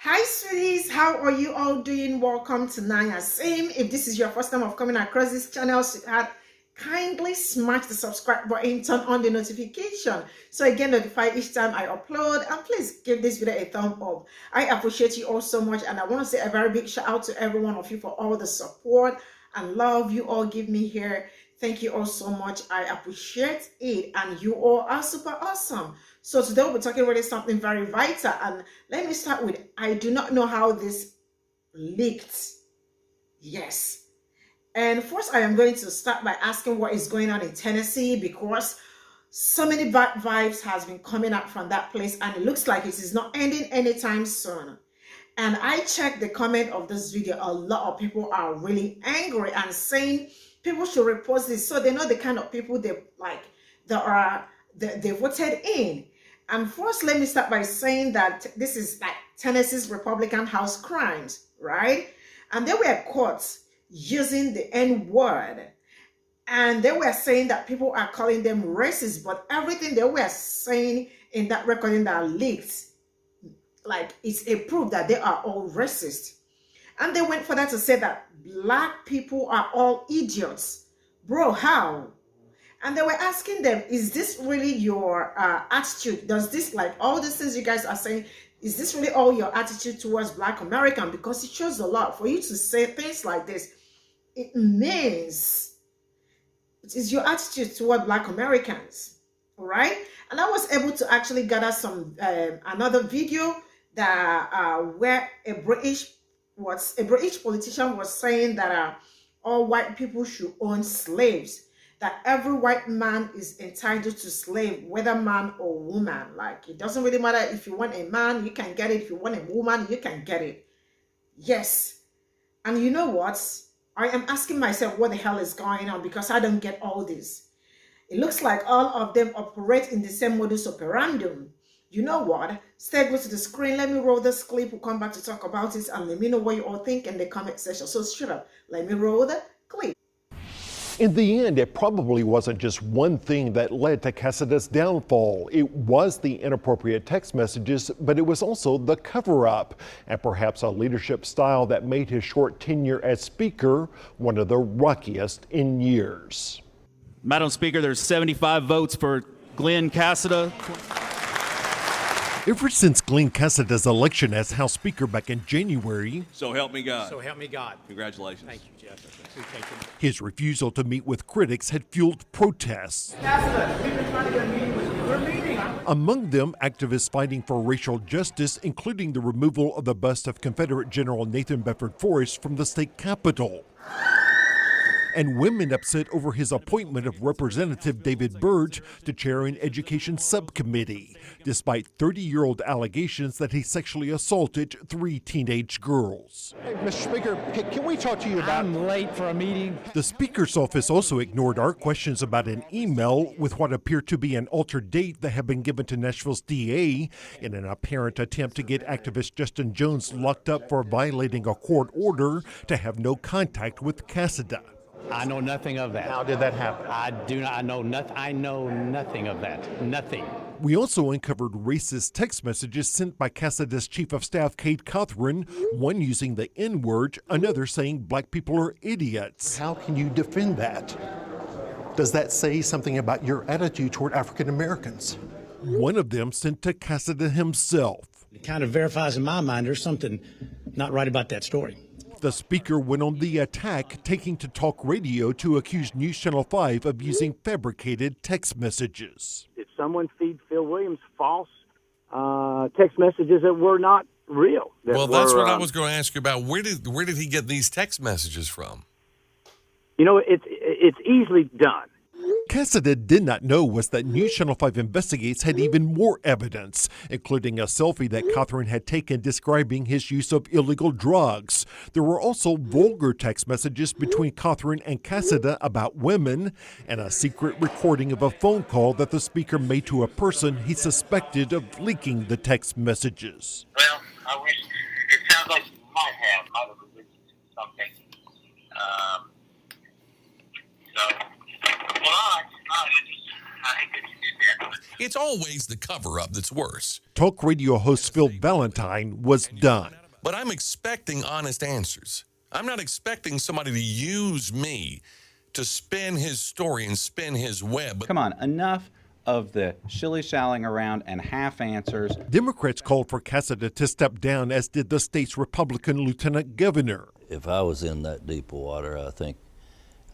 Hi sweeties, how are you all doing? Welcome to Nanya. Same, if this is your first time of coming across this channel, sweetheart, kindly smash the subscribe button, turn on the notification so I get notified each time I upload, and please give this video a thumb up. I appreciate you all so much, and I want to say a very big shout out to every one of you for all the support and love you all give me here. Thank you all so much. I appreciate it, and you all are super awesome. So today we'll be talking about something very vital, and let me start with, I do not know how this leaked. Yes. And first, I am going to start by asking what is going on in Tennessee, because so many bad vibes has been coming out from that place, and it looks like it is not ending anytime soon. And I checked the comment of this video. A lot of people are really angry and saying people should repost this so they know the kind of people they like, they voted in. And first, let me start by saying that this is like Tennessee's Republican House crimes, right? And they were caught using the N-word. And they were saying that people are calling them racist, but everything they were saying in that recording that leaked, like, it's a proof that they are all racist. And they went further to say that black people are all idiots. Bro, how? And they were asking them, is this really your attitude? Does this, like all these things you guys are saying, is this really all your attitude towards Black American? Because it shows a lot. For you to say things like this, it means it is your attitude toward Black Americans, all right? And I was able to actually gather some another video that where a British politician was saying that all white people should own slaves, that every white man is entitled to slave, whether man or woman. Like, it doesn't really matter. If you want a man, you can get it. If you want a woman, you can get it. Yes. And you know what? I am asking myself what the hell is going on, because I don't get all this. It looks like all of them operate in the same modus operandi. You know what? Stay go to the screen. Let me roll this clip. We'll come back to talk about it, and let me know what you all think in the comment section. So straight up, let me roll the clip. In the end, it probably wasn't just one thing that led to Casada's downfall. It was the inappropriate text messages, but it was also the cover-up, and perhaps a leadership style that made his short tenure as Speaker one of the rockiest in years. Madam Speaker, there's 75 votes for Glenn Casada. Ever since Glenn Casada's election as House Speaker back in January, so help me God. So help me God. Congratulations. Thank you, Jeff. Appreciate you. His refusal to meet with critics had fueled protests. Casada, we've been trying to get a meeting with you. We're meeting. Among them, activists fighting for racial justice, including the removal of the bust of Confederate General Nathan Bedford Forrest from the state capitol. And women upset over his appointment of Representative David Burge to chair an education subcommittee, despite 30-year-old allegations that he sexually assaulted 3 teenage girls. Hey, Mr. Speaker, can we talk to you about... I'm late for a meeting. The Speaker's office also ignored our questions about an email with what appeared to be an altered date that had been given to Nashville's DA in an apparent attempt to get activist Justin Jones locked up for violating a court order to have no contact with Casada. I know nothing of that. How did that happen? I do not. I know nothing of that. Nothing. We also uncovered racist text messages sent by Casada's Chief of Staff, Kate Cothran, one using the N-word, another saying black people are idiots. How can you defend that? Does that say something about your attitude toward African Americans? One of them sent to Casada himself. It kind of verifies in my mind there's something not right about that story. The Speaker went on the attack, taking to talk radio to accuse News Channel 5 of using fabricated text messages. Did someone feed Phil Williams false text messages that were not real? Well, that's what I was going to ask you about. Where did he get these text messages from? You know, it's easily done. Casada did not know was that News Channel 5 Investigates had even more evidence, including a selfie that Cothran had taken describing his use of illegal drugs. There were also vulgar text messages between Cothran and Casada about women, and a secret recording of a phone call that the Speaker made to a person he suspected of leaking the text messages. Well, I wish it sounds like you might have released something. It's always the cover-up that's worse. Talk radio host Phil Valentine was done. But I'm expecting honest answers. I'm not expecting somebody to use me to spin his story and spin his web. Come on, enough of the shilly-shallying around and half answers. Democrats called for Casada to step down, as did the state's Republican lieutenant governor. If I was in that deep water, I think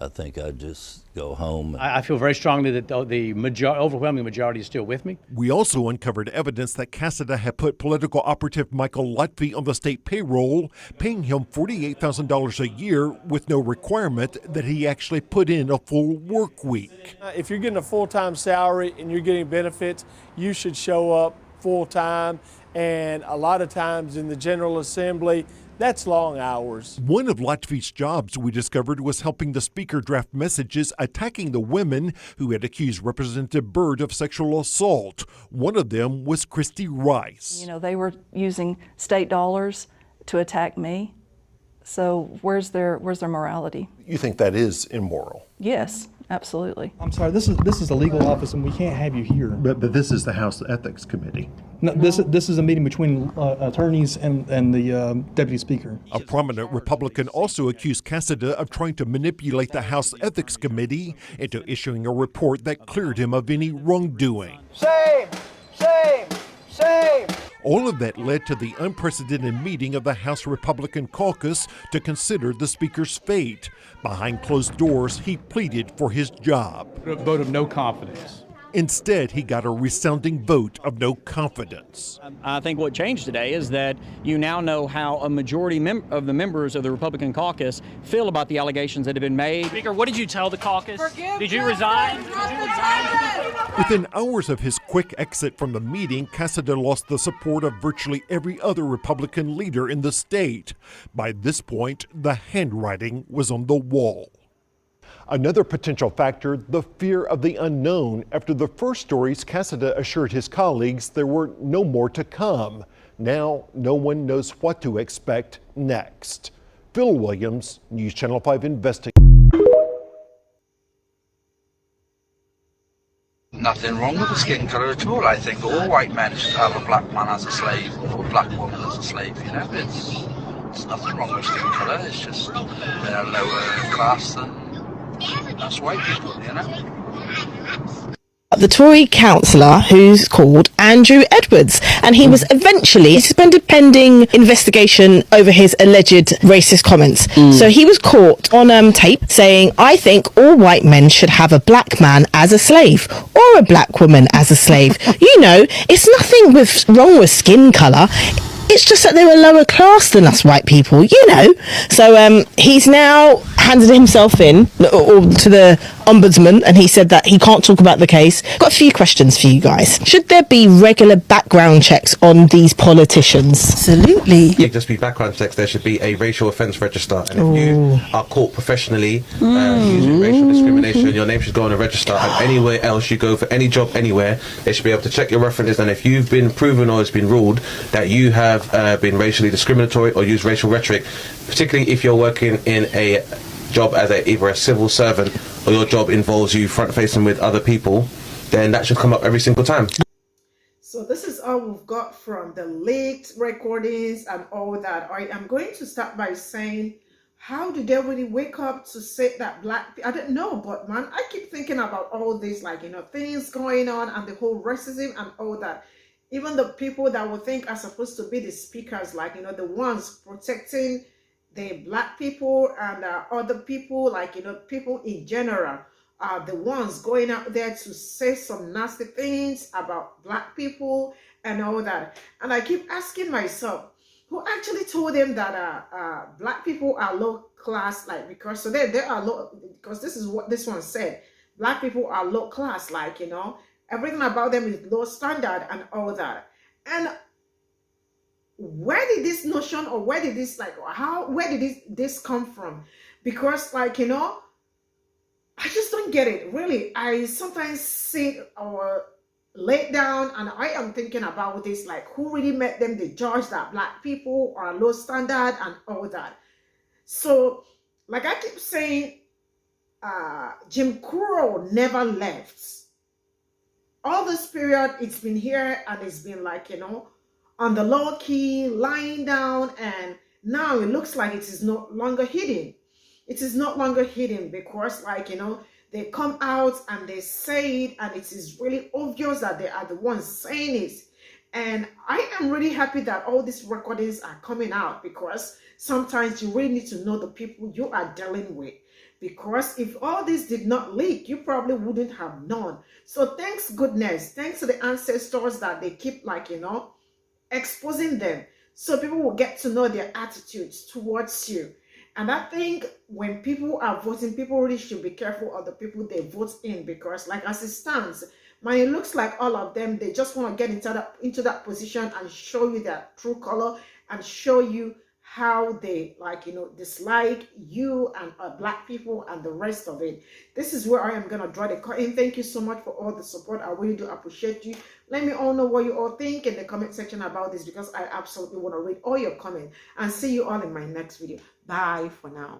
I'd just go home. I feel very strongly that the overwhelming majority is still with me. We also uncovered evidence that Casada had put political operative Michael Lutfi on the state payroll, paying him $48,000 a year with no requirement that he actually put in a full work week. If you're getting a full-time salary and you're getting benefits, you should show up full-time. And a lot of times in the General Assembly, that's long hours. One of Lutfi's jobs, we discovered, was helping the speaker draft messages attacking the women who had accused Representative Byrd of sexual assault. One of them was Christy Rice. You know, they were using state dollars to attack me. So where's their morality? You think that is immoral? Yes, absolutely. I'm sorry, this is a legal office and we can't have you here. But this is the House Ethics Committee. No, this is a meeting between attorneys and the deputy speaker. A prominent Republican also accused Casada of trying to manipulate the House Ethics Committee into issuing a report that cleared him of any wrongdoing. Shame! Shame! Shame! All of that led to the unprecedented meeting of the House Republican caucus to consider the speaker's fate. Behind closed doors, he pleaded for his job. A vote of no confidence. Instead, he got a resounding vote of no confidence. I think what changed today is that you now know how a majority of the members of the Republican caucus feel about the allegations that have been made. Speaker, what did you tell the caucus? Did you resign? Within hours of his quick exit from the meeting, Casada lost the support of virtually every other Republican leader in the state. By this point, the handwriting was on the wall. Another potential factor, the fear of the unknown. After the first stories, Casada assured his colleagues there were no more to come. Now, no one knows what to expect next. Phil Williams, News Channel 5 Investigator. Nothing wrong with the skin colour at all. I think all white men should have a black man as a slave or a black woman as a slave. You know, it's nothing wrong with skin colour. It's just they're a lower class than us white people, you know. The Tory councillor who's called Andrew Edwards, and he was eventually suspended pending investigation over his alleged racist comments. So he was caught on tape saying, "I think all white men should have a black man as a slave or a black woman as a slave." You know, it's nothing wrong with skin colour. It's just that they were lower class than us white people, you know. So he's now handed himself in to the ombudsman, and he said that he can't talk about the case. Got a few questions for you guys. Should there be regular background checks on these politicians? Absolutely. Yeah, just be background checks. There should be a racial offence register, and if you are caught professionally using racial discrimination, your name should go on a register. And anywhere else you go for any job anywhere, they should be able to check your references. And if you've been proven or it's been ruled that you have been racially discriminatory or used racial rhetoric, particularly if you're working in a job as either a civil servant or your job involves you front-facing with other people, then that should come up every single time. So this is all we've got from the leaked recordings and all that. I am going to start by saying, how did they really wake up to say that black people? I don't know, but man, I keep thinking about all these, like, you know, things going on and the whole racism and all that. Even the people that we think are supposed to be the speakers, like, you know, the ones protecting the black people and other people, like, you know, people in general, are the ones going out there to say some nasty things about black people and all that. And I keep asking myself, who actually told them that black people are low class, like, because so they are low, because this is what this one said, black people are low class, like, you know, everything about them is low standard and all that. And where did this notion, or where did this, like, where did this come from? Because, like, you know, I just don't get it, really. I sometimes sit or lay down and I am thinking about this, like, who really made them the judge that black people are low standard and all that. So, like I keep saying, Jim Crow never left. all this period, it's been here and it's been like, on the low key, lying down, and now it looks like it is no longer hidden. It is not longer hidden because, like, they come out and they say it, and it is really obvious that they are the ones saying it. And I am really happy that all these recordings are coming out, because sometimes you really need to know the people you are dealing with. Because if all this did not leak, you probably wouldn't have known. So thanks goodness, thanks to the ancestors that they keep, like, exposing them, so people will get to know their attitudes towards you. And I think when people are voting, people really should be careful of the people they vote in, because, like, as it stands, man, it looks like all of them, they just want to get into that position and show you their true color and show you how they, like, dislike you and black people and the rest of it. This is where I am going to draw the curtain. Thank you so much for all the support. I really do appreciate you. Let me all know what you all think in the comment section about this, because I absolutely want to read all your comments. And see you all in my next video. Bye for now.